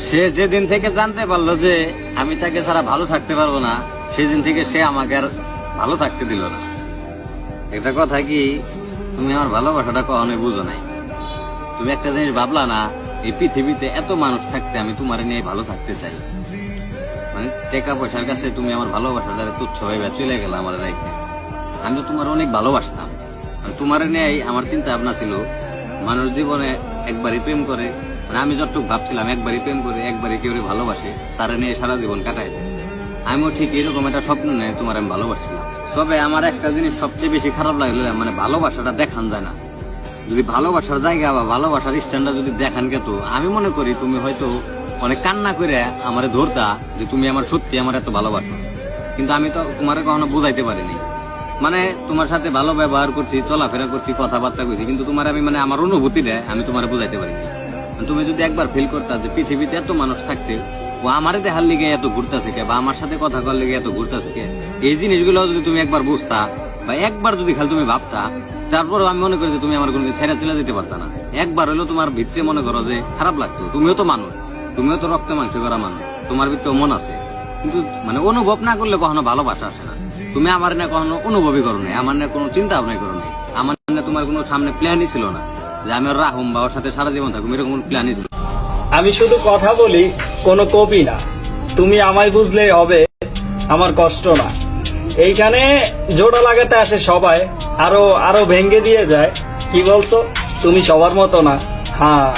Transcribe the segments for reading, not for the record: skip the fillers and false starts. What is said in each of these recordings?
সে যেদিন থেকে জানতে পারলো যে আমি তাকে ছাড়া ভালো থাকতে পারবো না, সেদিন থেকে সে আমাকে আর ভালো থাকতে দিল না। একটা কথা কি, তুমি আমার ভালোবাসাটা কখনোই বুঝো নাই। তুমি একটা জিনিস ভাবলা না, এই পৃথিবীতে এত মানুষ থাকতে আমি তোমার নিয়ে ভালো থাকতে চাই। মানে টাকা পয়সার কাছে তুমি আমার ভালোবাসাটা তুচ্ছ হয়ে চলে গেল আমার রেখে। আমি তো তোমার অনেক ভালোবাসতাম। তোমার নিয়ে আমার চিন্তা ভাবনা ছিল মানুষ জীবনে একবারই প্রেম করে, মানে আমি যতটুকু ভাবছিলাম একবারই প্রেম করে একবারই কেউ ভালোবাসে, তারা নিয়ে সারা জীবন কাটায়। আমিও ঠিক এরকম একটা স্বপ্ন নিয়ে তোমার আমি ভালোবাসছিলাম। তবে আমার একটা জিনিস সবচেয়ে বেশি খারাপ লাগলো, মানে ভালোবাসাটা দেখান যায় না। যদি ভালোবাসার জায়গা বা ভালোবাসার স্ট্যান্ডার্ড যদি দেখান কে, তো আমি মনে করি তুমি হয়তো অনেক কান্না করে আমারে ধরতা যে তুমি আমার সত্যি আমার এত ভালোবাসো। কিন্তু আমি তো তোমার কখনো বুঝাইতে পারিনি। মানে তোমার সাথে ভালো ব্যবহার করছি, চলাফেরা করছি, কথাবার্তা করছি, কিন্তু তোমার আমি মানে আমার অনুভূতিটা আমি তোমার বুঝাইতে পারিনি। তুমি যদি একবার ফিল করতা যে পৃথিবীতে এত মানুষ থাকতে ও আমারে দেখার লিগে এত ঘুরতেছে কে, বা আমার সাথে কথা করার লিগে এত ঘুরতেছে কে, এই জিনিসগুলো যদি তুমি একবার বুঝতা বা একবার যদি খালি তুমি ভাবতা, তারপর আমি মনে করি যে তুমি আমার কোনো ছেড়ে চলে যেতে পারতা না। একবার হলেও তোমার ভিতরে মনে করো যে খারাপ লাগতো। তুমিও তো মানুষ, তুমিও তো রক্তে মাংস করা মানুষ, তোমার ভিতরে মন আছে, কিন্তু মানে অনুভব না করলে কখনো ভালোবাসা আসে না। তুমি আমার না কখনো অনুভবই করো নাই, আমার না কোনো চিন্তা ভাবনাই করো নাই, আমার না তোমার কোনো সামনে প্ল্যানই ছিল না যে আমি ওর রাহুম বা ওর সাথে সারা জীবন থাকুম, এরকম কোনো প্ল্যানই ছিল। আমি শুধু কথা বলি, কোনো কপি না। তুমি আমায় বুঝলেই হবে, আমার কষ্ট না। এইখানে জোড়া লাগাতে আসে সবাই, আরো আরো ভেঙ্গে দিয়ে যায়। কি বলছো? তুমি সবার মতো না। হ্যাঁ,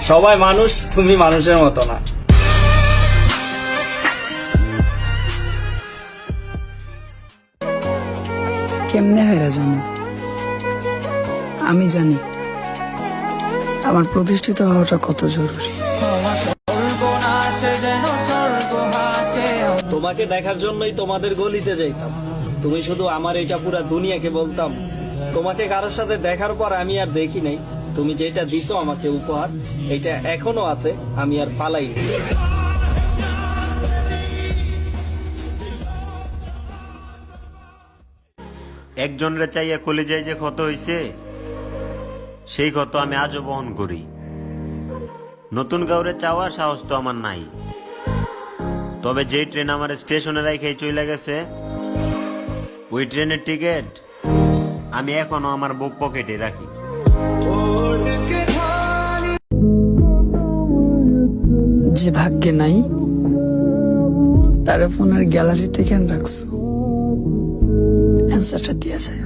সবাই মানুষ, তুমি মানুষের মতো না। কেমনে হায়রা জানো? আমি জানি আমার প্রতিষ্ঠিত হওয়াটা কত জরুরি। তোমাকে দেখার জন্যই তোমাদের গলিতে যাইতাম। তুমি শুধু আমার এটা পুরা দুনিয়াকে বলতাম। তোমাকে কারোর সাথে দেখার পর আমি আর দেখি নাই। তুমি যেটা দিছো আমাকে উপহার, এটা এখনো আছে, আমি আর ফালাই নি। একজনের চাইয়া কলিজায় যে ক্ষত হইছে, সেই ক্ষত আমি আজও বহন করি। নতুন কাউরে চাওয়ার সাহস তো আমার নাই। তবে যেই ট্রেন আমার স্টেশনে রেখে চলে গেছে, ওই ট্রেনের টিকিট আমি এখনো আমার বুক পকেটে রাখি। যে ভাগ্যে নাই তারা ফোনের গ্যালারিতে কেন রাখছো? অ্যান্সারটা দিয়ে যায়।